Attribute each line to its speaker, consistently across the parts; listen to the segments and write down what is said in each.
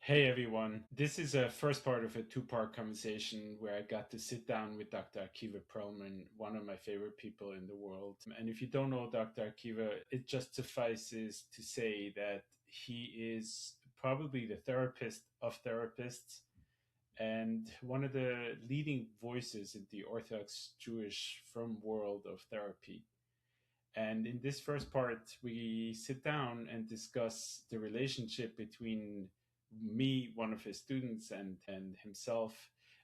Speaker 1: Hey everyone, this is a first part of a two-part conversation where I got to sit down with Dr. Akiva Perlman, one of my favorite people in the world. And if you don't know Dr. Akiva, it just suffices to say that he is probably the therapist of therapists and one of the leading voices in the Orthodox Jewish firm world of therapy. And in this first part, we sit down and discuss the relationship between me, one of his students, and himself,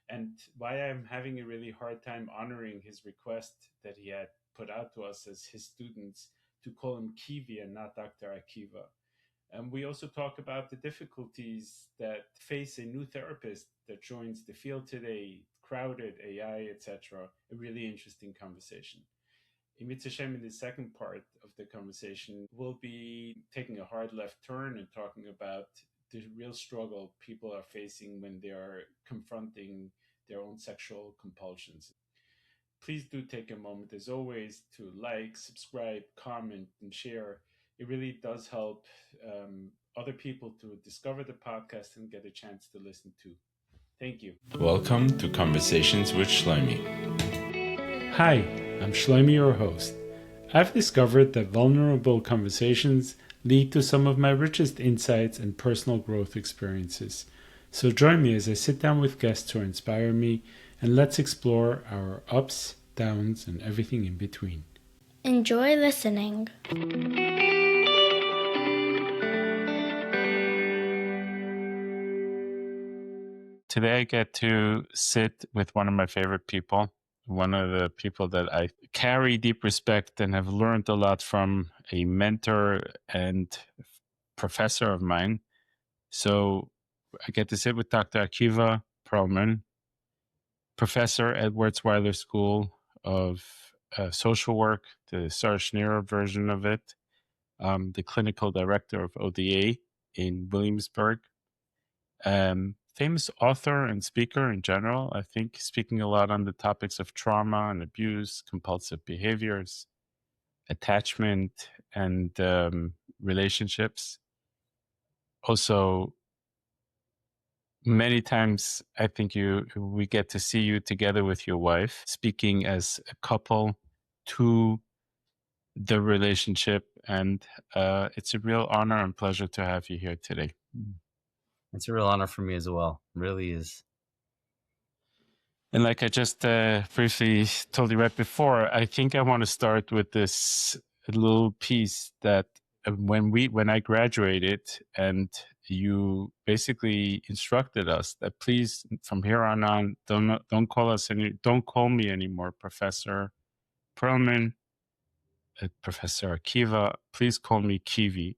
Speaker 1: and why I'm having a really hard time honoring his request that he had put out to us as his students to call him Kivi and not Dr. Akiva. And we also talk about the difficulties that face a new therapist that joins the field today, crowded AI, etc. A really interesting conversation. In Mitzvah in the second part of the conversation, we'll be taking a hard left turn and talking about the real struggle people are facing when they are confronting their own sexual compulsions. Please do take a moment, as always, to like, subscribe, comment, and share. It really does help other people to discover the podcast and get a chance to listen to. Thank you. Welcome to Conversations with Shlomi. Hi, I'm Shlomi, your host. I've discovered that vulnerable conversations lead to some of my richest insights and personal growth experiences. So join me as I sit down with guests who inspire me, and let's explore our ups, downs, and everything in between.
Speaker 2: Enjoy listening.
Speaker 1: Today I get to sit with one of my favorite people, one of the people that I carry deep respect and have learned a lot from, a mentor and professor of mine. So I get to sit with Dr. Akiva Perlman, professor at Wertzweiler School of Social Work, the Sarah Schneer version of it, the clinical director of ODA in Williamsburg, famous author and speaker in general, I think, speaking a lot on the topics of trauma and abuse, compulsive behaviors, attachment, and relationships. Also, many times I think we get to see you together with your wife speaking as a couple to the relationship, and it's a real honor and pleasure to have you here today.
Speaker 3: It's a real honor for me as well. It really is.
Speaker 1: And like I just briefly told you right before, I think I want to start with this little piece that when I graduated, and you basically instructed us that please, from here on, don't call me anymore Professor Perlman, Professor Akiva. Please call me Kivi.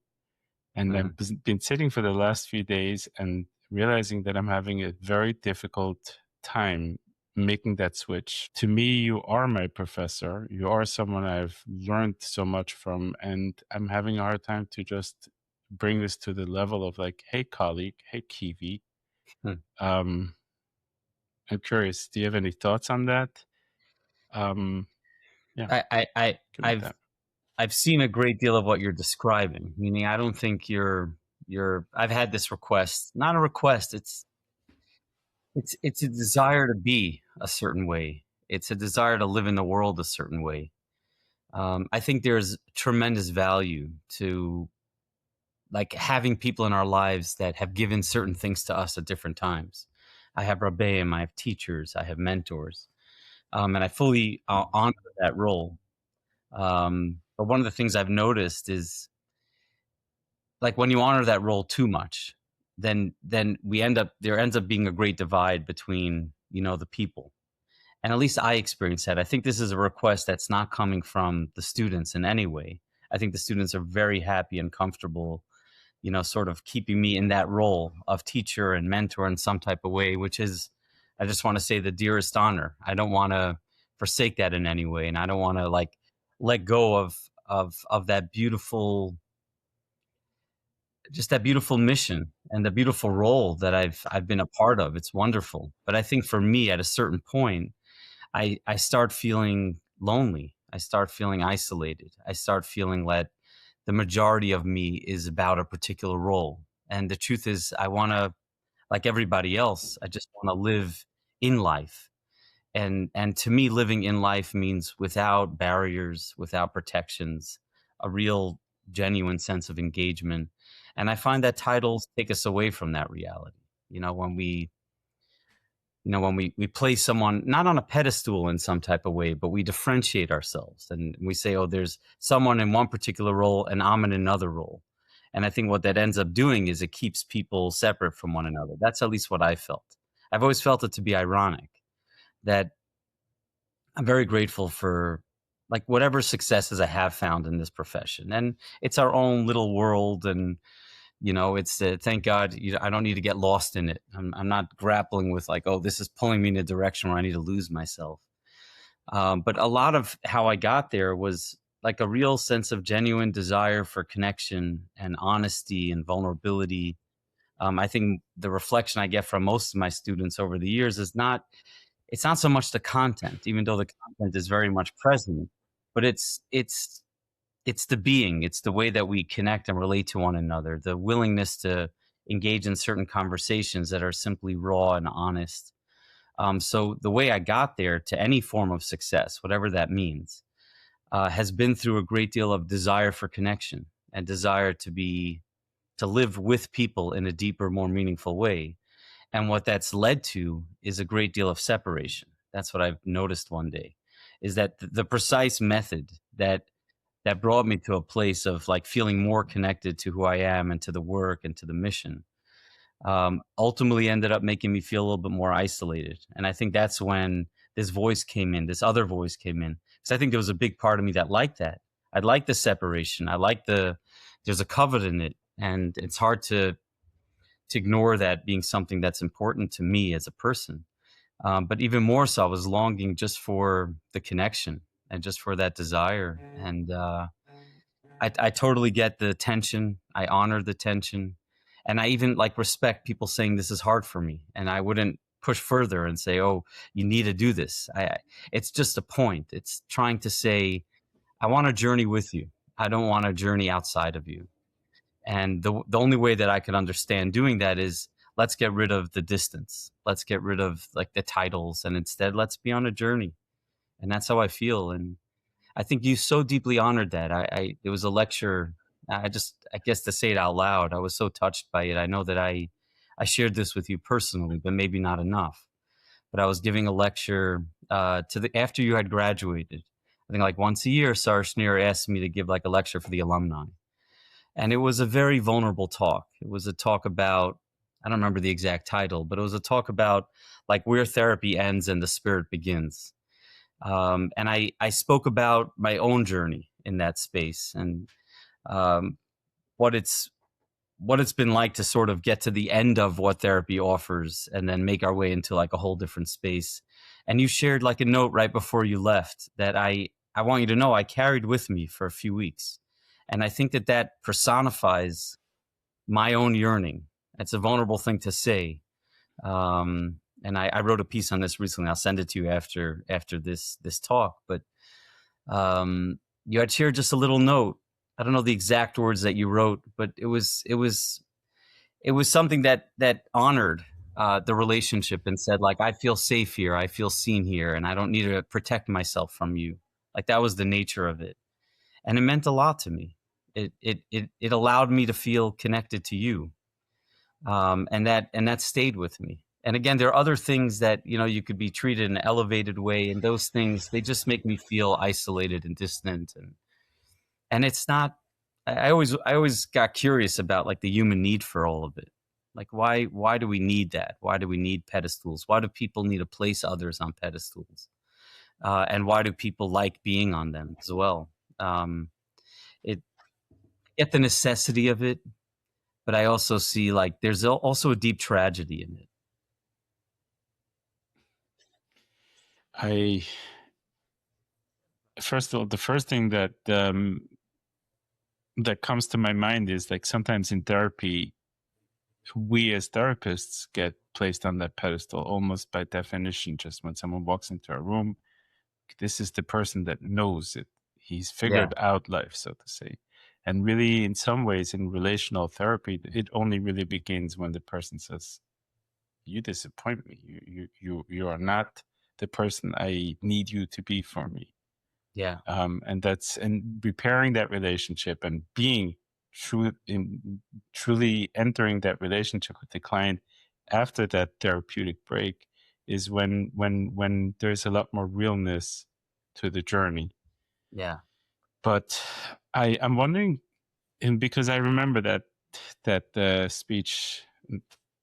Speaker 1: And I've been sitting for the last few days and realizing that I'm having a very difficult time making that switch. To me, you are my professor. You are someone I've learned so much from, and I'm having a hard time to just bring this to the level of like, hey, colleague, hey, Kiwi. I'm curious, do you have any thoughts on that?
Speaker 3: Yeah, I've seen a great deal of what you're describing. Meaning, I don't think you're. I've had this request, not a request. It's a desire to be a certain way. It's a desire to live in the world a certain way. I think there's tremendous value to like having people in our lives that have given certain things to us at different times. I have rabbeim, I have teachers, I have mentors, and I fully honor that role. But one of the things I've noticed is like when you honor that role too much, then there ends up being a great divide between, the people. And at least I experienced that. I think this is a request that's not coming from the students in any way. I think the students are very happy and comfortable, sort of keeping me in that role of teacher and mentor in some type of way, which is, I just want to say, the dearest honor. I don't want to forsake that in any way. And I don't want to like let go of that beautiful, just that beautiful mission and the beautiful role that I've been a part of. It's wonderful. But I think for me at a certain point, I start feeling lonely. I start feeling isolated. I start feeling that the majority of me is about a particular role. And the truth is, I want to like everybody else. I just want to live in life. And to me, living in life means without barriers, without protections, a real genuine sense of engagement. And I find that titles take us away from that reality. When we place someone not on a pedestal in some type of way, but we differentiate ourselves and we say, oh, there's someone in one particular role and I'm in another role. And I think what that ends up doing is it keeps people separate from one another. That's at least what I felt. I've always felt it to be ironic that I'm very grateful for like whatever successes I have found in this profession. And it's our own little world. And, it's thank God I don't need to get lost in it. I'm not grappling with like, oh, this is pulling me in a direction where I need to lose myself. But a lot of how I got there was like a real sense of genuine desire for connection and honesty and vulnerability. I think the reflection I get from most of my students over the years is it's not so much the content, even though the content is very much present, but it's the being, it's the way that we connect and relate to one another, the willingness to engage in certain conversations that are simply raw and honest. So the way I got there to any form of success, whatever that means, has been through a great deal of desire for connection and desire to live with people in a deeper, more meaningful way. And what that's led to is a great deal of separation. That's what I've noticed one day, is that the precise method that brought me to a place of like feeling more connected to who I am and to the work and to the mission, ultimately ended up making me feel a little bit more isolated. And I think that's when this other voice came in. Because I think there was a big part of me that liked that. I like the separation. There's a covet in it. And it's hard to ignore that being something that's important to me as a person. But even more so, I was longing just for the connection and just for that desire. And I totally get the tension. I honor the tension. And I even like respect people saying this is hard for me. And I wouldn't push further and say, oh, you need to do this. It's just a point. It's trying to say, I want to journey with you. I don't want to journey outside of you. And the only way that I could understand doing that is let's get rid of the distance. Let's get rid of like the titles and instead let's be on a journey. And that's how I feel. And I think you so deeply honored that. It was a lecture. I guess to say it out loud, I was so touched by it. I know that I shared this with you personally, but maybe not enough. But I was giving a lecture after you had graduated. I think like once a year, Sarah Schneer asked me to give like a lecture for the alumni. And it was a very vulnerable talk. It was a talk about, I don't remember the exact title, but it was a talk about like where therapy ends and the spirit begins. And I spoke about my own journey in that space and what it's been like to sort of get to the end of what therapy offers and then make our way into like a whole different space. And you shared like a note right before you left that I want you to know I carried with me for a few weeks. And I think that personifies my own yearning. It's a vulnerable thing to say. And I wrote a piece on this recently. I'll send it to you after this talk. But you had shared just a little note. I don't know the exact words that you wrote, but it was something that honored the relationship and said, like, I feel safe here. I feel seen here. And I don't need to protect myself from you. Like that was the nature of it. And it meant a lot to me. It allowed me to feel connected to you. And that stayed with me. And again, there are other things that, you could be treated in an elevated way. And those things, they just make me feel isolated and distant. And it's not, I always got curious about like the human need for all of it. Like, why do we need that? Why do we need pedestals? Why do people need to place others on pedestals? And why do people like being on them as well? It get the necessity of it, but I also see like there's also a deep tragedy in it.
Speaker 1: First of all, the first thing that comes to my mind is like sometimes in therapy, we as therapists get placed on that pedestal almost by definition. Just when someone walks into a room, this is the person that knows it. He's figured out life, so to say. And really, in some ways, in relational therapy, it only really begins when the person says, you disappoint me. You are not the person I need you to be for me.
Speaker 3: Yeah.
Speaker 1: And repairing that relationship and being truly entering that relationship with the client after that therapeutic break is when there's a lot more realness to the journey.
Speaker 3: Yeah.
Speaker 1: But I'm wondering, and because I remember that speech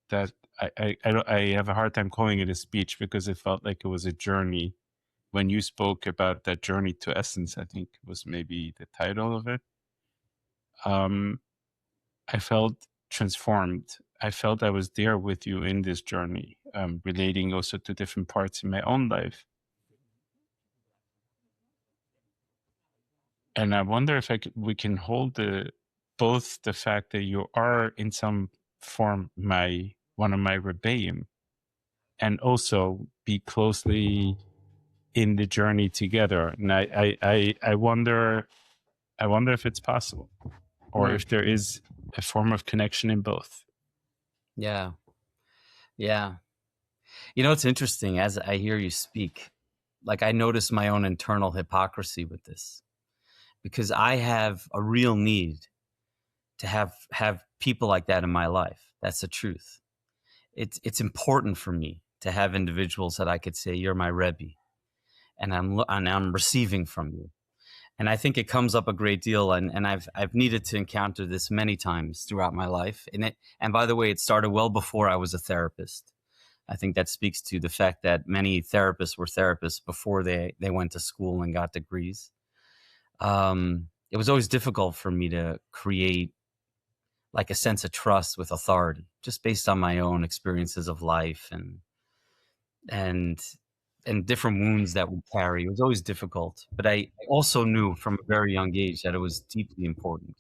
Speaker 1: that I have a hard time calling it a speech because it felt like it was a journey. When you spoke about that journey to essence, I think was maybe the title of it. I felt transformed. I felt I was there with you in this journey, relating also to different parts in my own life. And I wonder if we can hold both the fact that you are in some form one of my rebellion, and also be closely in the journey together. And I wonder if it's possible, or if there is a form of connection in both.
Speaker 3: Yeah. Yeah. You know, it's interesting as I hear you speak, like I notice my own internal hypocrisy with this, because I have a real need to have people like that in my life. That's the truth. It's important for me to have individuals that I could say, you're my Rebbe, and I'm receiving from you. And I think it comes up a great deal, and I've needed to encounter this many times throughout my life. And by the way, it started well before I was a therapist. I think that speaks to the fact that many therapists were therapists before they went to school and got degrees. It was always difficult for me to create like a sense of trust with authority, just based on my own experiences of life and and different wounds that we carry. It was always difficult, but I also knew from a very young age that it was deeply important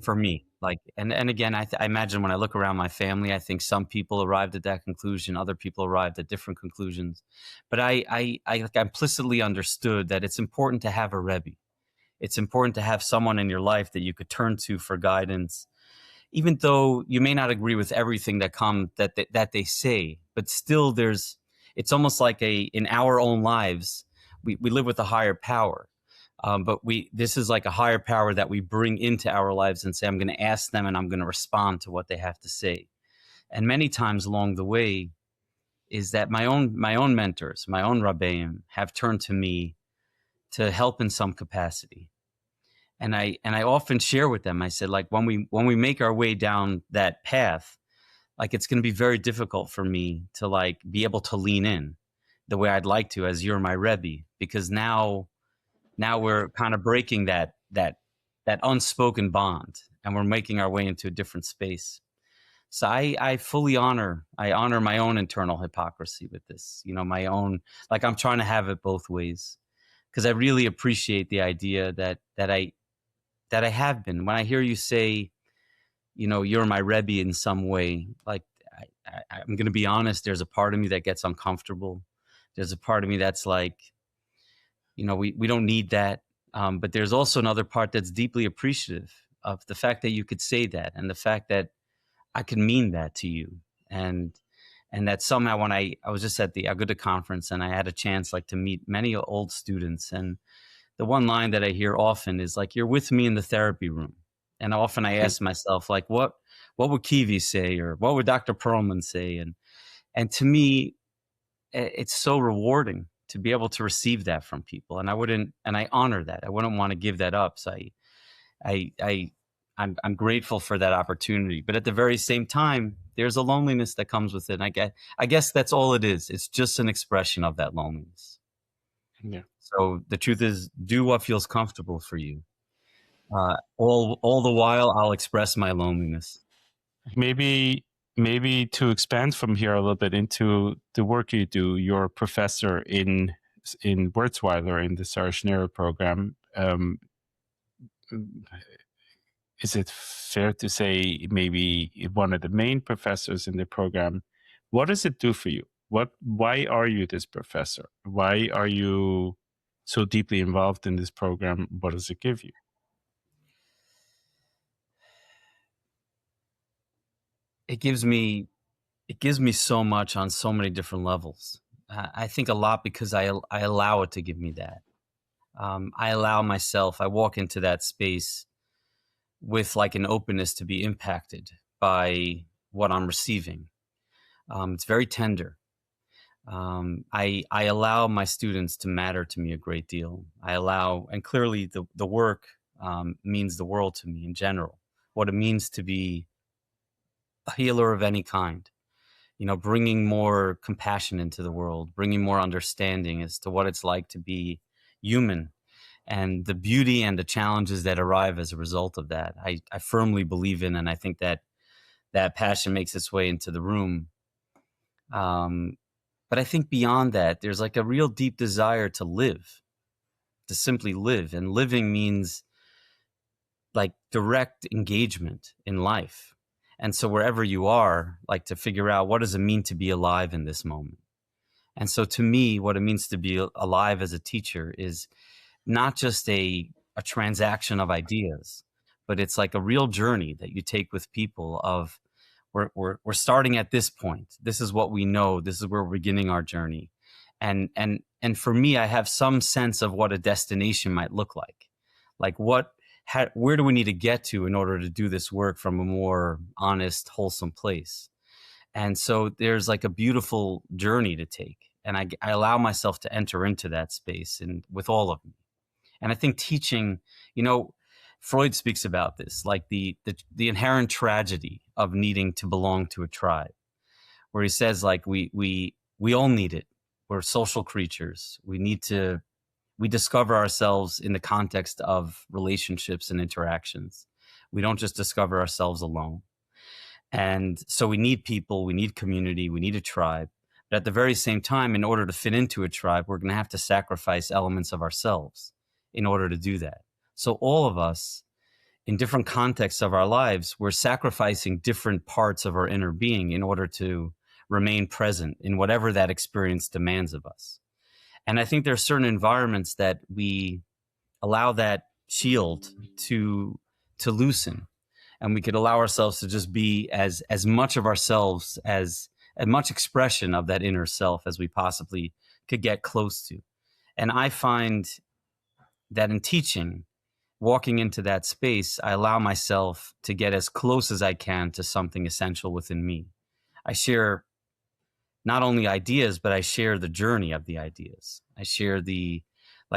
Speaker 3: for me. Like, and again, I imagine when I look around my family, I think some people arrived at that conclusion, other people arrived at different conclusions. But I like implicitly understood that it's important to have a Rebbe. It's important to have someone in your life that you could turn to for guidance, even though you may not agree with everything that they say. But still, it's almost like in our own lives, we live with a higher power. But this is like a higher power that we bring into our lives and say, I'm going to ask them and I'm going to respond to what they have to say. And many times along the way is that my own mentors, my own Rabbeim have turned to me to help in some capacity. And I often share with them, I said, like, when we make our way down that path, like, it's going to be very difficult for me to like be able to lean in the way I'd like to as you're my Rebbe, because now we're kind of breaking that unspoken bond, and we're making our way into a different space. So I fully honor my own internal hypocrisy with this, my own, like, I'm trying to have it both ways, because I really appreciate the idea that I have been. When I hear you say, you're my Rebbe in some way, like, I'm going to be honest, there's a part of me that gets uncomfortable. There's a part of me that's like, we don't need that. But there's also another part that's deeply appreciative of the fact that you could say that, and the fact that I can mean that to you. And that somehow, when I was just at the Aguda conference, and I had a chance like to meet many old students, and the one line that I hear often is like, you're with me in the therapy room. And often I ask myself, like, what would Kivi say, or what would Dr. Perlman say? And to me, it's so rewarding to be able to receive that from people. And I honor that. I wouldn't want to give that up. So I'm grateful for that opportunity. But at the very same time, there's a loneliness that comes with it. And I guess that's all it is. It's just an expression of that loneliness.
Speaker 1: Yeah.
Speaker 3: So the truth is, do what feels comfortable for you. All the while, I'll express my loneliness.
Speaker 1: Maybe to expand from here a little bit into the work you do. You're a professor in Wurzweiler in the Sarah program. Is it fair to say maybe one of the main professors in the program? What does it do for you? Why are you this professor? Why are you so deeply involved in this program? What does it give you?
Speaker 3: It gives me it gives me so much on so many different levels. I think a lot because I allow it to give me that. I allow myself, I walk into that space with like an openness to be impacted by what I'm receiving. It's very tender. I allow my students to matter to me a great deal. I allow, and clearly the work means the world to me in general. What it means to be a healer of any kind, bringing more compassion into the world, bringing more understanding as to what it's like to be human and the beauty and the challenges that arrive as a result of that. I firmly believe in, and I think that passion makes its way into the room. But I think beyond that, there's like a real deep desire to live, to simply live. And living means like direct engagement in life. And so wherever you are, like to figure out what does it mean to be alive in this moment. And so to me, what it means to be alive as a teacher is not just a transaction of ideas, but it's like a real journey that you take with people of we're starting at this point. This is what we know. This is where we're beginning our journey. And for me, I have some sense of what a destination might look like. Like where do we need to get to in order to do this work from a more honest, wholesome place? And so there's like a beautiful journey to take. And I allow myself to enter into that space and with all of me. And I think teaching, Freud speaks about this, like the inherent tragedy of needing to belong to a tribe, where he says like we all need it. We're social creatures. We discover ourselves in the context of relationships and interactions. We don't just discover ourselves alone. And so we need people, we need community, we need a tribe. But at the very same time, in order to fit into a tribe, we're going to have to sacrifice elements of ourselves in order to do that. So all of us, in different contexts of our lives, we're sacrificing different parts of our inner being in order to remain present in whatever that experience demands of us. And I think there are certain environments that we allow that shield to loosen, and we could allow ourselves to just be as much of ourselves, as much expression of that inner self as we possibly could get close to. And I find that in teaching, walking into that space, I allow myself to get as close as I can to something essential within me. I share not only ideas, but I share the journey of the ideas. I share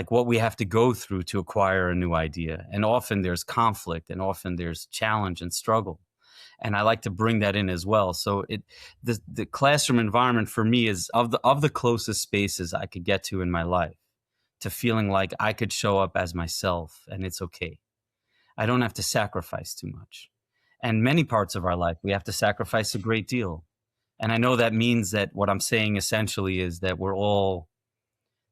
Speaker 3: what we have to go through to acquire a new idea. And often there's conflict, and often there's challenge and struggle. And I like to bring that in as well. So the classroom environment for me is of the closest spaces I could get to in my life, to feeling like I could show up as myself and it's okay. I don't have to sacrifice too much. And many parts of our life, we have to sacrifice a great deal. And I know that means that what I'm saying essentially is that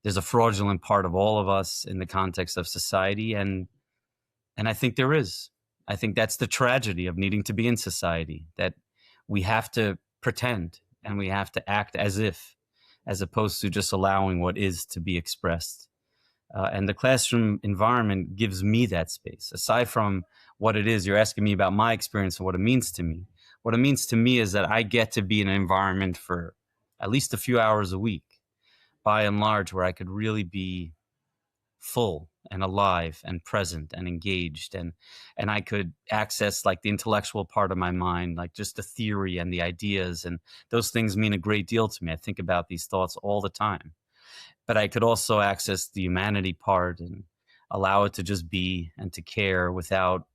Speaker 3: there's a fraudulent part of all of us in the context of society. And I think there is. I think that's the tragedy of needing to be in society, that we have to pretend and we have to act as if, as opposed to just allowing what is to be expressed. And the classroom environment gives me that space. Aside from what it is, you're asking me about my experience and what it means to me. What it means to me is that I get to be in an environment for at least a few hours a week, by and large, where I could really be full and alive and present and engaged, and I could access like the intellectual part of my mind, like just the theory and the ideas, and those things mean a great deal to me. I think about these thoughts all the time. But I could also access the humanity part and allow it to just be and to care without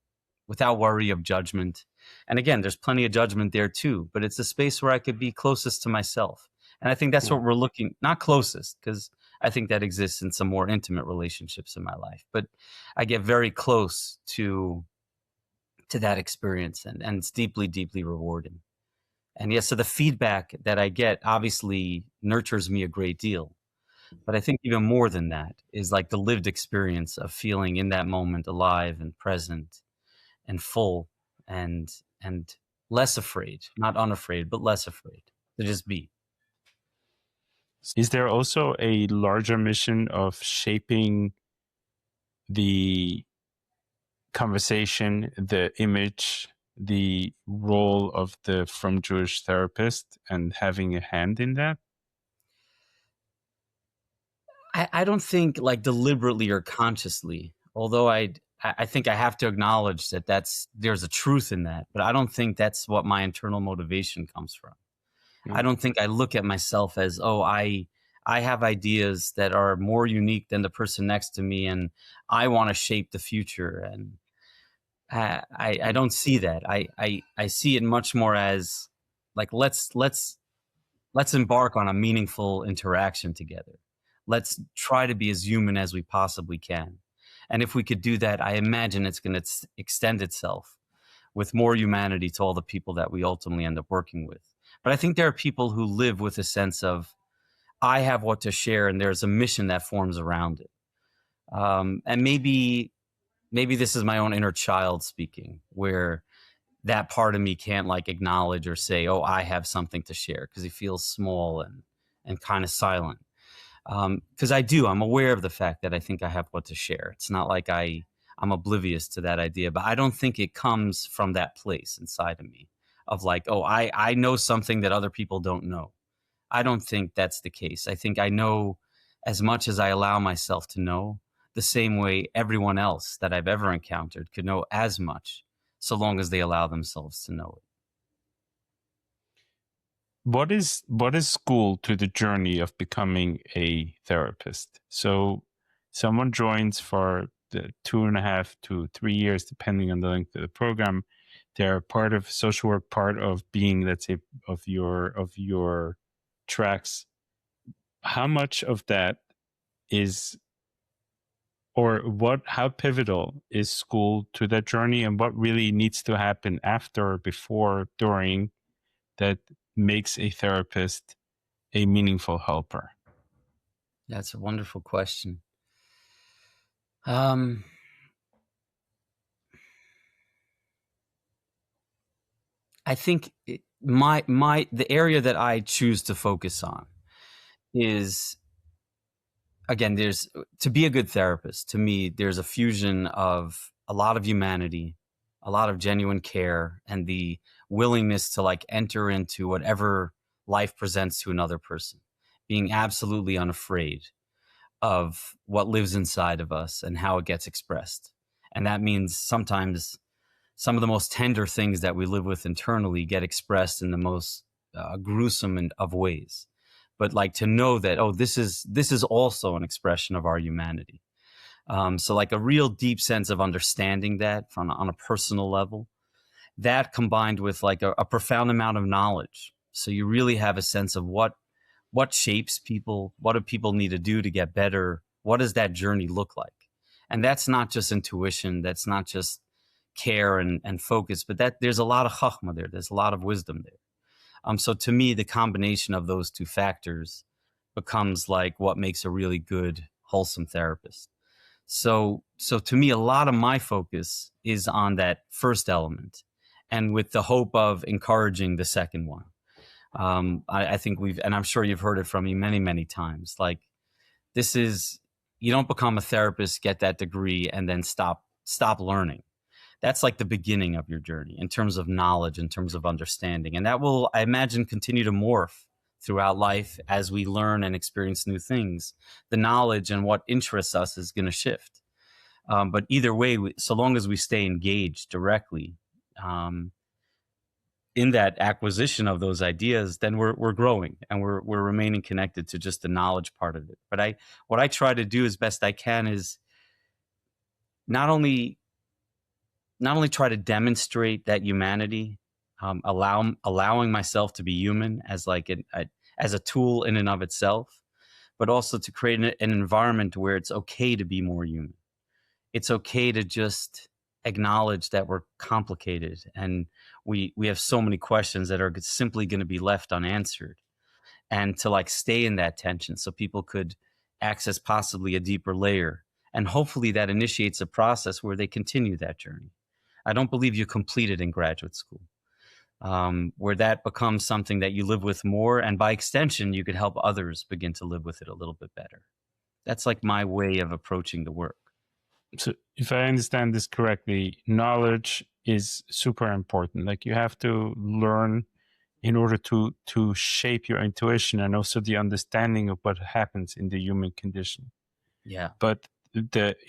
Speaker 3: worry of judgment. And again, there's plenty of judgment there too, but it's a space where I could be closest to myself. And I think that's what we're looking, not closest, because I think that exists in some more intimate relationships in my life, but I get very close to that experience, and it's deeply, deeply rewarding. And yes, so the feedback that I get obviously nurtures me a great deal. But I think even more than that is like the lived experience of feeling in that moment alive and present and full and less afraid, not unafraid, but less afraid to just be.
Speaker 4: Is there also a larger mission of shaping the conversation, the image, the role of the From Jewish therapist and having a hand in that?
Speaker 3: I don't think like deliberately or consciously, although I think I have to acknowledge that there's a truth in that, but I don't think that's what my internal motivation comes from. I don't think I look at myself as, oh, I have ideas that are more unique than the person next to me, and I want to shape the future. And I don't see that. I see it much more as like let's embark on a meaningful interaction together. Let's try to be as human as we possibly can. And if we could do that, I imagine it's going to extend itself with more humanity to all the people that we ultimately end up working with. But I think there are people who live with a sense of, I have what to share, and there's a mission that forms around it. And maybe this is my own inner child speaking, where that part of me can't like acknowledge or say, oh, I have something to share, because he feels small and kind of silent. Because I'm aware of the fact that I think I have what to share. It's not like I'm oblivious to that idea, but I don't think it comes from that place inside of me of like, oh, I know something that other people don't know. I don't think that's the case. I think I know as much as I allow myself to know, the same way everyone else that I've ever encountered could know as much, so long as they allow themselves to know it.
Speaker 4: What is school to the journey of becoming a therapist? So someone joins for the 2.5 to 3 years, depending on the length of the program. They're part of social work, part of being, let's say, of your tracks. How much of that is, or how pivotal is school to that journey, and what really needs to happen after, before, during, that makes a therapist a meaningful helper?
Speaker 3: That's a wonderful question. I think the area that I choose to focus on is, again, to be a good therapist, to me, there's a fusion of a lot of humanity, a lot of genuine care, and the willingness to like enter into whatever life presents to another person, being absolutely unafraid of what lives inside of us and how it gets expressed. And that means sometimes some of the most tender things that we live with internally get expressed in the most gruesome of ways. But like to know that, oh, this is also an expression of our humanity. So like a real deep sense of understanding that on a personal level, that combined with like a profound amount of knowledge. So you really have a sense of what shapes people, what do people need to do to get better? What does that journey look like? And that's not just intuition. That's not just care and focus, but that there's a lot of chachma there. There's a lot of wisdom there. So to me, the combination of those two factors becomes like what makes a really good, wholesome therapist. So to me, a lot of my focus is on that first element, and with the hope of encouraging the second one. I think and I'm sure you've heard it from me many, many times. Like, you don't become a therapist, get that degree, and then stop learning. That's like the beginning of your journey in terms of knowledge, in terms of understanding. And that will, I imagine, continue to morph throughout life as we learn and experience new things. The knowledge and what interests us is going to shift. But either way, so long as we stay engaged directly in that acquisition of those ideas, then we're growing and we're remaining connected to just the knowledge part of it. But what I try to do as best I can is not only try to demonstrate that humanity, allowing myself to be human as like as a tool in and of itself, but also to create an environment where it's okay to be more human. It's okay to just acknowledge that we're complicated and we have so many questions that are simply going to be left unanswered, and to like stay in that tension so people could access possibly a deeper layer. And hopefully that initiates a process where they continue that journey. I don't believe you complete it in graduate school, where that becomes something that you live with more. And by extension, you could help others begin to live with it a little bit better. That's like my way of approaching the work.
Speaker 4: So if I understand this correctly, knowledge is super important. Like you have to learn in order to shape your intuition and also the understanding of what happens in the human condition.
Speaker 3: Yeah.
Speaker 4: But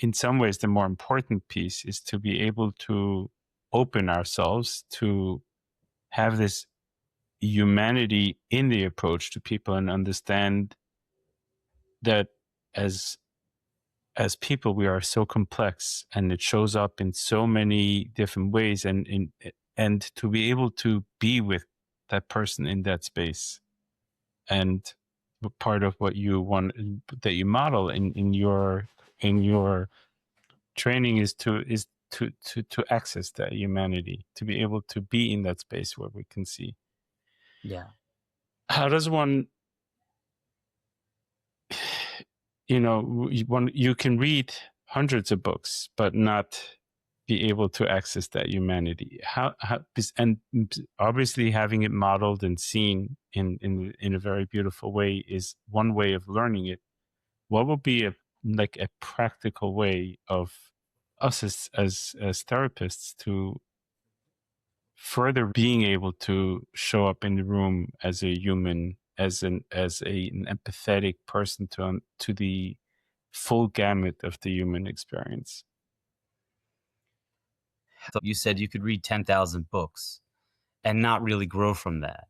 Speaker 4: in some ways, the more important piece is to be able to open ourselves to have this humanity in the approach to people and understand that as people, we are so complex and it shows up in so many different ways, and to be able to be with that person in that space. And part of what you want, that you model in your training, is to access that humanity, to be able to be in that space where we can see.
Speaker 3: Yeah.
Speaker 4: How does one, you can read hundreds of books, but not be able to access that humanity. And obviously having it modeled and seen in a very beautiful way is one way of learning it. What would be a practical way of us as therapists to further being able to show up in the room as a human, as an empathetic person to the full gamut of the human experience?
Speaker 3: You said you could read 10,000 books and not really grow from that.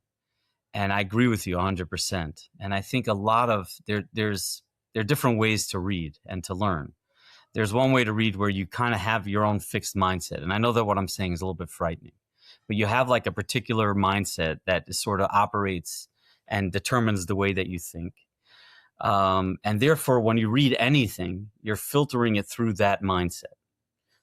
Speaker 3: And I agree with you 100%. And I think a lot of there are different ways to read and to learn. There's one way to read where you kind of have your own fixed mindset. And I know that what I'm saying is a little bit frightening, but you have like a particular mindset that sort of operates and determines the way that you think. And therefore, when you read anything, you're filtering it through that mindset.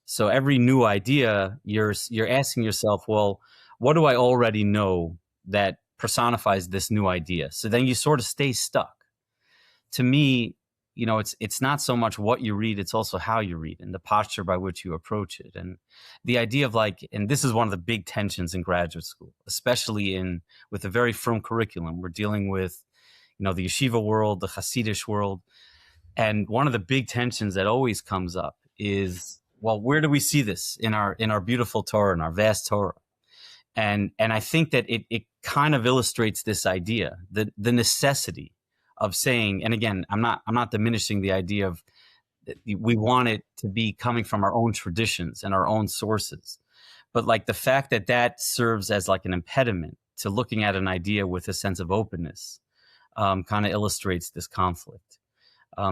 Speaker 3: So every new idea, you're asking yourself, well, what do I already know that personifies this new idea? So then you sort of stay stuck. To me, it's not so much what you read, it's also how you read and the posture by which you approach it. And the idea of and this is one of the big tensions in graduate school, especially with a very firm curriculum. We're dealing with, the yeshiva world, the Hasidish world. And one of the big tensions that always comes up is, well, where do we see this in our beautiful Torah, in our vast Torah? And I think that it kind of illustrates this idea, the necessity of saying, and again, I'm not diminishing the idea of, we want it to be coming from our own traditions and our own sources. But like the fact that serves as like an impediment to looking at an idea with a sense of openness kind of illustrates this conflict.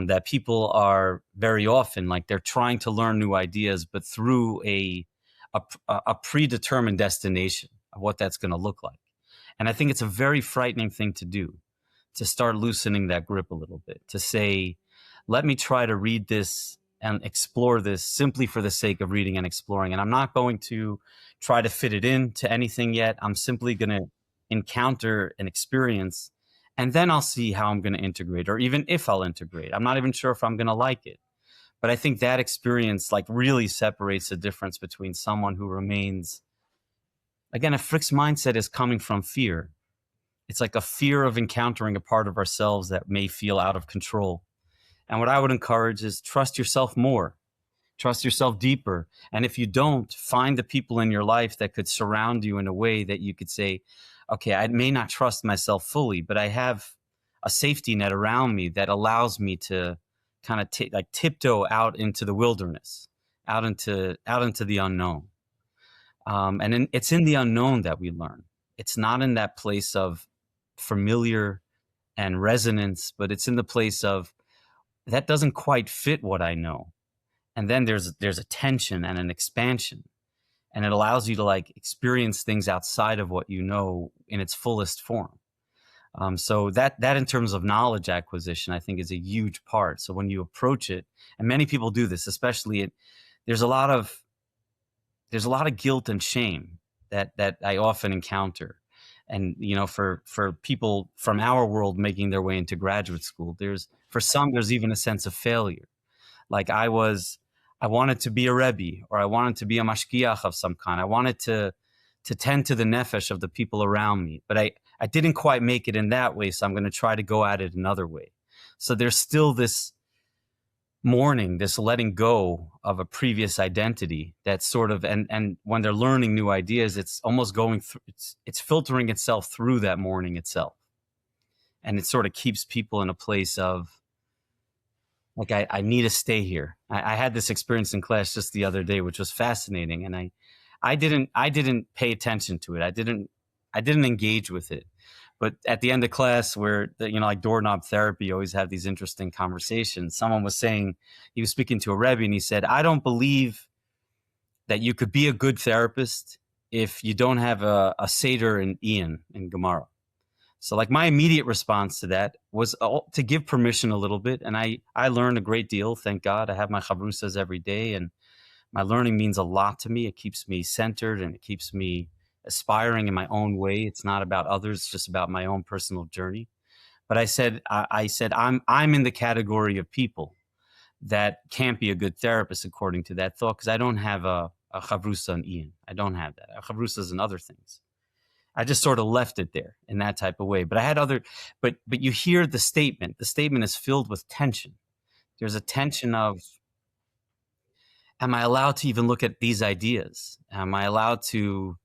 Speaker 3: That people are very often they're trying to learn new ideas, but through a predetermined destination of what that's going to look like. And I think it's a very frightening thing to do, to start loosening that grip a little bit, to say, let me try to read this and explore this simply for the sake of reading and exploring. And I'm not going to try to fit it into anything yet. I'm simply going to encounter an experience, and then I'll see how I'm going to integrate, or even if I'll integrate. I'm not even sure if I'm going to like it. But I think that experience really separates the difference between someone who remains, again, a fixed mindset is coming from fear. It's like a fear of encountering a part of ourselves that may feel out of control. And what I would encourage is trust yourself more, trust yourself deeper. And if you don't, find the people in your life that could surround you in a way that you could say, okay, I may not trust myself fully, but I have a safety net around me that allows me to kind of tiptoe out into the wilderness, out into the unknown. And it's in the unknown that we learn. It's not in that place of familiar and resonance, but it's in the place of, that doesn't quite fit what I know. And then there's a tension and an expansion, and it allows you to experience things outside of what you know in its fullest form. So that in terms of knowledge acquisition, I think is a huge part. So when you approach it, and many people do this, especially there's a lot of guilt and shame that I often encounter. And, for people from our world making their way into graduate school, for some, there's even a sense of failure. Like I wanted to be a Rebbe, or I wanted to be a mashgiach of some kind. I wanted to tend to the nefesh of the people around me, but I didn't quite make it in that way. So I'm going to try to go at it another way. So there's still this mourning, this letting go of a previous identity that's sort of, and when they're learning new ideas, it's almost going through, it's filtering itself through that mourning itself. And it sort of keeps people in a place of, like, I need to stay here. I had this experience in class just the other day, which was fascinating. And I didn't pay attention to it. I didn't engage with it. But at the end of class, where, like doorknob therapy, you always have these interesting conversations. Someone was saying, he was speaking to a Rebbe, and he said, I don't believe that you could be a good therapist if you don't have a Seder and Ian in Gemara. So like my immediate response to that was to give permission a little bit. And I learned a great deal. Thank God. I have my chavrusas every day, and my learning means a lot to me. It keeps me centered, and it keeps me aspiring in my own way. It's not about others, it's just about my own personal journey. But I said I'm in the category of people that can't be a good therapist according to that thought, because I don't have a chavrusa and Ian. I don't have that. Chavrusas and other things. I just sort of left it there in that type of way. But I had but you hear the statement. The statement is filled with tension. There's a tension of, am I allowed to even look at these ideas? Am I allowed to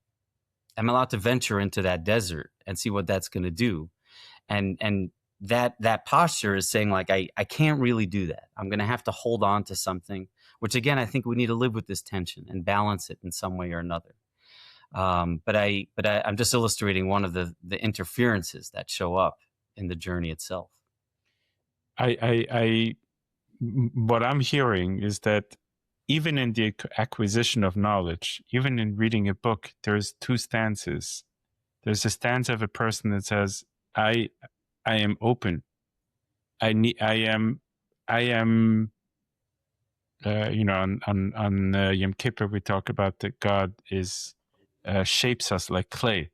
Speaker 3: venture into that desert and see what that's going to do? And that posture is saying, like, I can't really do that. I'm going to have to hold on to something, which again, I think we need to live with this tension and balance it in some way or another. But I'm just illustrating one of the interferences that show up in the journey itself.
Speaker 4: What I'm hearing is that even in the acquisition of knowledge, even in reading a book, there's two stances. There's a stance of a person that says, I am open. I am on Yom Kippur, we talk about that God shapes us like clay.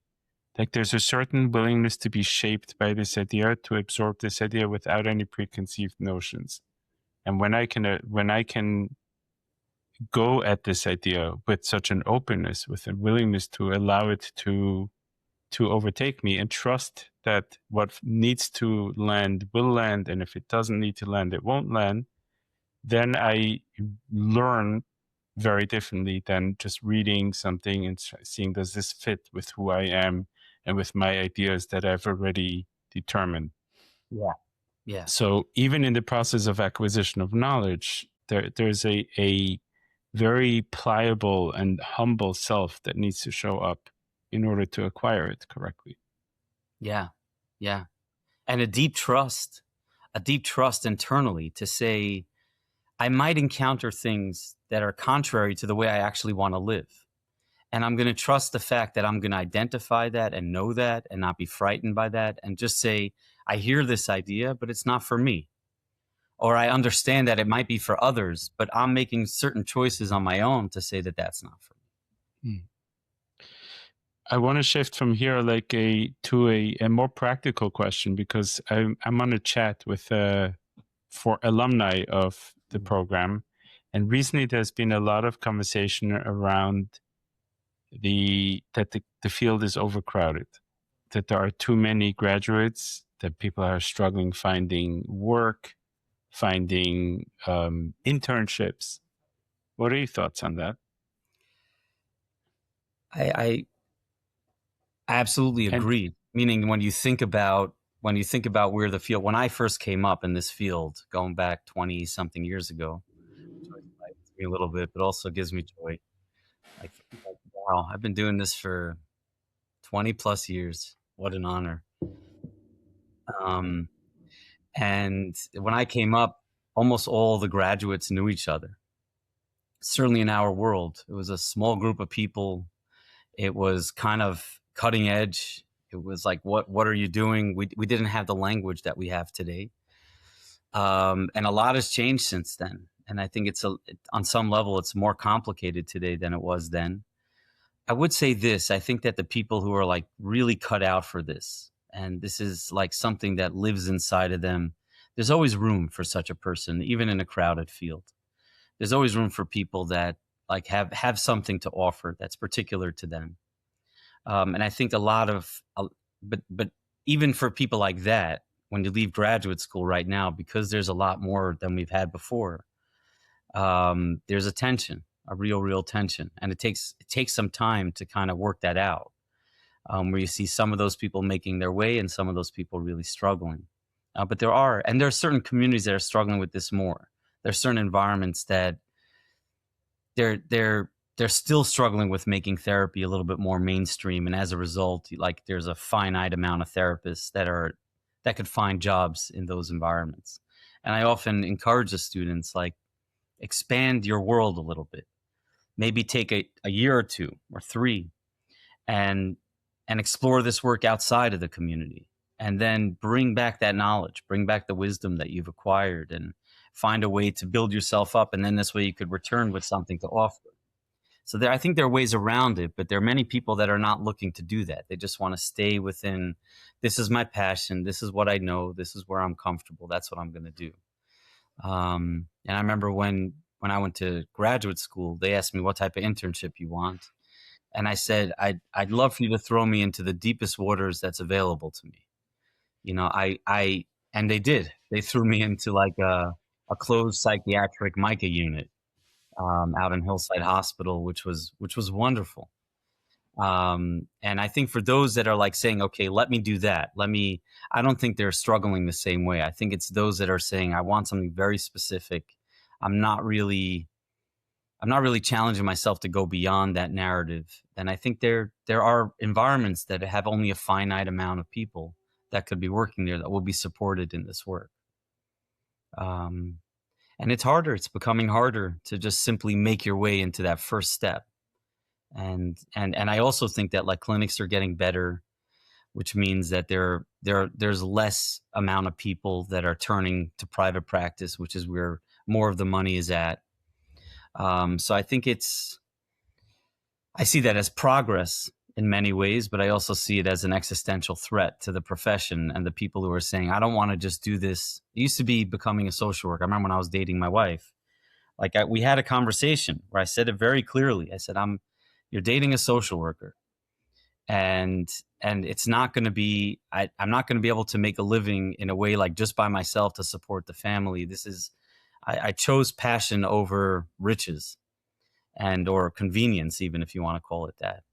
Speaker 4: Like there's a certain willingness to be shaped by this idea, to absorb this idea without any preconceived notions. And when I can go at this idea with such an openness, with a willingness to allow it to overtake me, and trust that what needs to land will land, and if it doesn't need to land, it won't land, then I learn very differently than just reading something and seeing, does this fit with who I am and with my ideas that I've already determined.
Speaker 3: Yeah.
Speaker 4: So even in the process of acquisition of knowledge, there's a very pliable and humble self that needs to show up in order to acquire it correctly.
Speaker 3: Yeah. And a deep trust internally to say, I might encounter things that are contrary to the way I actually want to live. And I'm going to trust the fact that I'm going to identify that and know that and not be frightened by that, and just say, I hear this idea, but it's not for me. Or I understand that it might be for others, but I'm making certain choices on my own to say that that's not for me.
Speaker 4: I want to shift from here to a more practical question, because I'm on a chat with for alumni of the program, and recently there's been a lot of conversation around that the field is overcrowded, that there are too many graduates, that people are struggling finding work, finding internships. What are your thoughts on that?
Speaker 3: I absolutely agree. Meaning, when you think about where the field, when I first came up in this field, going back 20 something years ago, which excites me a little bit, but also gives me joy. Like, wow, I've been doing this for 20 plus years. What an honor. And when I came up, almost all the graduates knew each other. Certainly in our world, it was a small group of people. It was kind of cutting edge. It was like, what are you doing? We didn't have the language that we have today. And a lot has changed since then. And I think on some level, it's more complicated today than it was then. I would say this, I think that the people who are like really cut out for this, and this is like something that lives inside of them, there's always room for such a person, even in a crowded field. There's always room for people that like have something to offer that's particular to them. And I think but even for people like that, when you leave graduate school right now, because there's a lot more than we've had before, there's a tension, a real tension, and it takes some time to kind of work that out. Where you see some of those people making their way and some of those people really struggling. But there are certain communities that are struggling with this more. There's certain environments that they're still struggling with making therapy a little bit more mainstream, and as a result, like there's a finite amount of therapists that could find jobs in those environments. And I often encourage the students, like, expand your world a little bit. Maybe take a year or 2 or 3 and explore this work outside of the community, and then bring back that knowledge, bring back the wisdom that you've acquired, and find a way to build yourself up. And then this way you could return with something to offer. So I think there are ways around it, but there are many people that are not looking to do that. They just want to stay within, this is my passion, this is what I know, this is where I'm comfortable, that's what I'm going to do. And I remember when I went to graduate school, they asked me, what type of internship you want? And I said, I'd love for you to throw me into the deepest waters that's available to me. You know, and they did. They threw me into like a closed psychiatric MICA unit out in Hillside Hospital, which was wonderful. And I think for those that are like saying, okay, let me do that. I don't think they're struggling the same way. I think it's those that are saying, I want something very specific. I'm not really challenging myself to go beyond that narrative. And I think there are environments that have only a finite amount of people that could be working there that will be supported in this work. And it's harder. It's becoming harder to just simply make your way into that first step. And I also think that like clinics are getting better, which means that there's less amount of people that are turning to private practice, which is where more of the money is at. So I think I see that as progress in many ways, but I also see it as an existential threat to the profession and the people who are saying, I don't want to just do this. It used to be becoming a social worker. I remember when I was dating my wife, like we had a conversation where I said it very clearly. I said, you're dating a social worker, and it's not going to be, I'm not going to be able to make a living in a way like just by myself to support the family. I chose passion over riches or convenience, even if you want to call it that.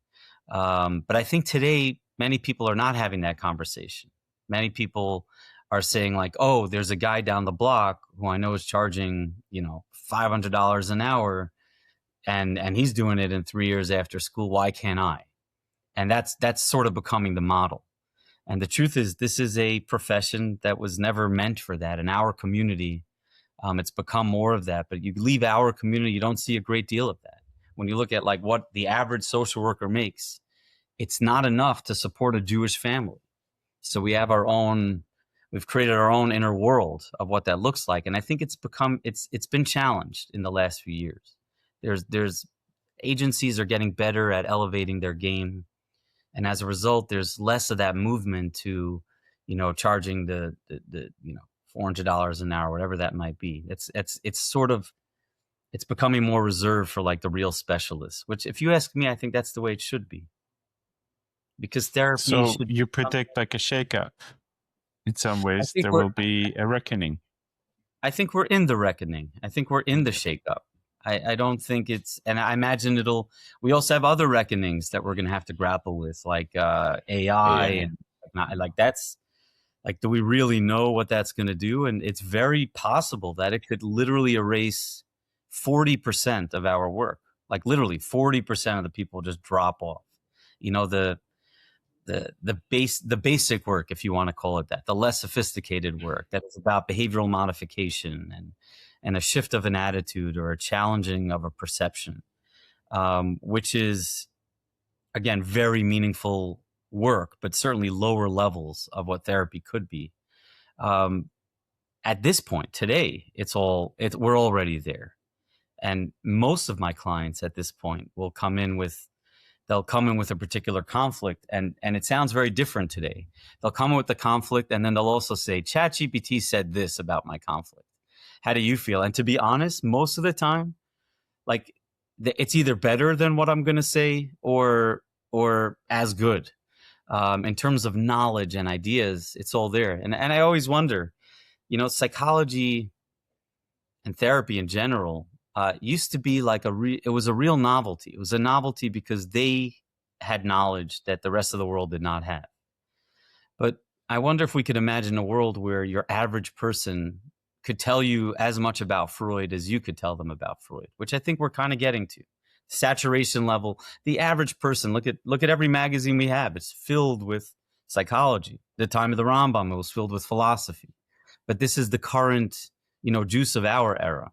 Speaker 3: But I think today, many people are not having that conversation. Many people are saying like, oh, there's a guy down the block who I know is charging, $500 an hour, and he's doing it in 3 years after school. Why can't I? And that's sort of becoming the model. And the truth is, this is a profession that was never meant for that. In our community, it's become more of that. But you leave our community, you don't see a great deal of that. When you look at like what the average social worker makes, it's not enough to support a Jewish family. So we've created our own inner world of what that looks like. And I think it's been challenged in the last few years. There's agencies are getting better at elevating their game. And as a result, there's less of that movement to, charging the $400 an hour, whatever that might be. It's becoming more reserved for like the real specialists, which if you ask me, I think that's the way it should be. Because therapy
Speaker 4: should... you predict like a shakeup. In some ways, there will be a reckoning.
Speaker 3: I think we're in the reckoning. I think we're in the shakeup. I don't think and I imagine we also have other reckonings that we're going to have to grapple with, like AI and like that's like, do we really know what that's going to do? And it's very possible that it could literally erase 40% of our work. Like literally 40% of the people just drop off. The basic work, if you want to call it that, the less sophisticated work that is about behavioral modification and a shift of an attitude or a challenging of a perception, which is, again, very meaningful work, but certainly lower levels of what therapy could be. At this point today, we're already there. And most of my clients at this point will come in with a particular conflict, and it sounds very different today. They'll come in with the conflict, and then they'll also say, ChatGPT said this about my conflict. How do you feel? And to be honest, most of the time, like it's either better than what I'm going to say or as good. In terms of knowledge and ideas, it's all there. And I always wonder, psychology and therapy in general, used to be like it was a real novelty. It was a novelty because they had knowledge that the rest of the world did not have. But I wonder if we could imagine a world where your average person could tell you as much about Freud as you could tell them about Freud, which I think we're kind of getting to. Saturation level, the average person, look at every magazine we have. It's filled with psychology. The time of the Rambam, it was filled with philosophy. But this is the current, juice of our era.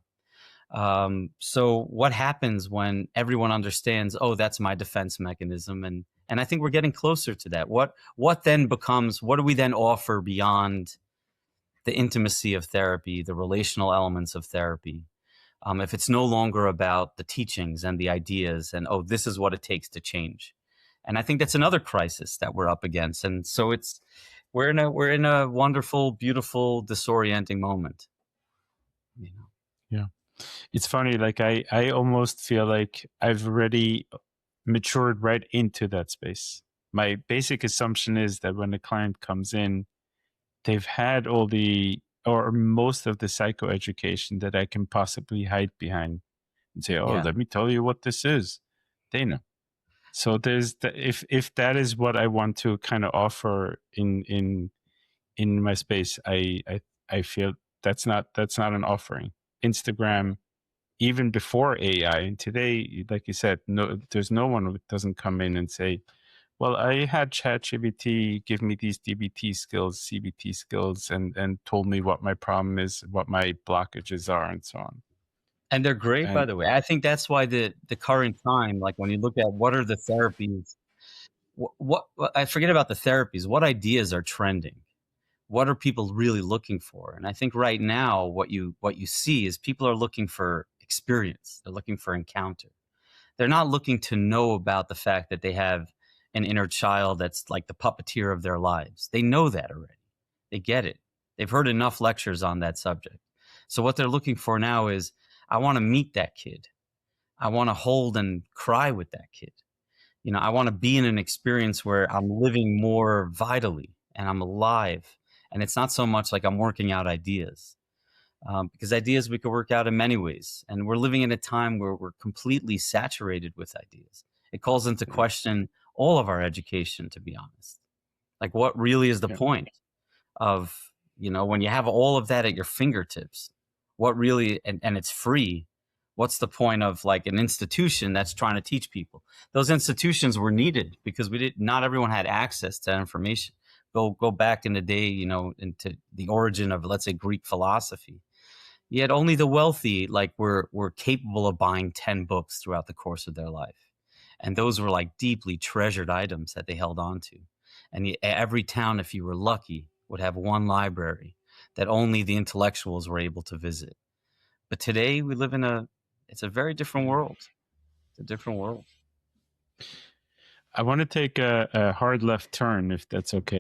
Speaker 3: So what happens when everyone understands, oh, that's my defense mechanism? And I think we're getting closer to that. What then becomes, what do we then offer beyond the intimacy of therapy, the relational elements of therapy? If it's no longer about the teachings and the ideas and, oh, this is what it takes to change. And I think that's another crisis that we're up against. And so we're in a wonderful, beautiful, disorienting moment.
Speaker 4: Yeah. It's funny, like I almost feel like I've already matured right into that space. My basic assumption is that when a client comes in, they've had all or most of the psychoeducation that I can possibly hide behind and say, oh, let me tell you what this is. They know. So there's if that is what I want to kind of offer in my space, I feel that's not an offering. Instagram, even before AI, and today, like you said, there's no one who doesn't come in and say, well, I had ChatGPT give me these DBT skills, CBT skills, and told me what my problem is, what my blockages are, and so on.
Speaker 3: And they're great, by the way. I think that's why the current time, like when you look at what are the therapies, what I forget about the therapies, what ideas are trending? What are people really looking for? And I think right now what you see is people are looking for experience. They're looking for encounter. They're not looking to know about the fact that they have an inner child that's like the puppeteer of their lives. They know that already. They get it. They've heard enough lectures on that subject. So what they're looking for now is, I want to meet that kid. I want to hold and cry with that kid. I want to be in an experience where I'm living more vitally and I'm alive. And it's not so much like I'm working out ideas, because ideas we could work out in many ways. And we're living in a time where we're completely saturated with ideas. It calls into question all of our education, to be honest. Like, what really is the point of, when you have all of that at your fingertips, what really, and it's free, what's the point of like an institution that's trying to teach people? Those institutions were needed because not everyone had access to that information. Go back in the day, into the origin of, let's say, Greek philosophy. Yet only the wealthy were capable of buying 10 books throughout the course of their life. And those were like deeply treasured items that they held on to. And every town, if you were lucky, would have one library that only the intellectuals were able to visit. But today we live it's a very different world. It's a different world.
Speaker 4: I want to take a hard left turn, if that's okay.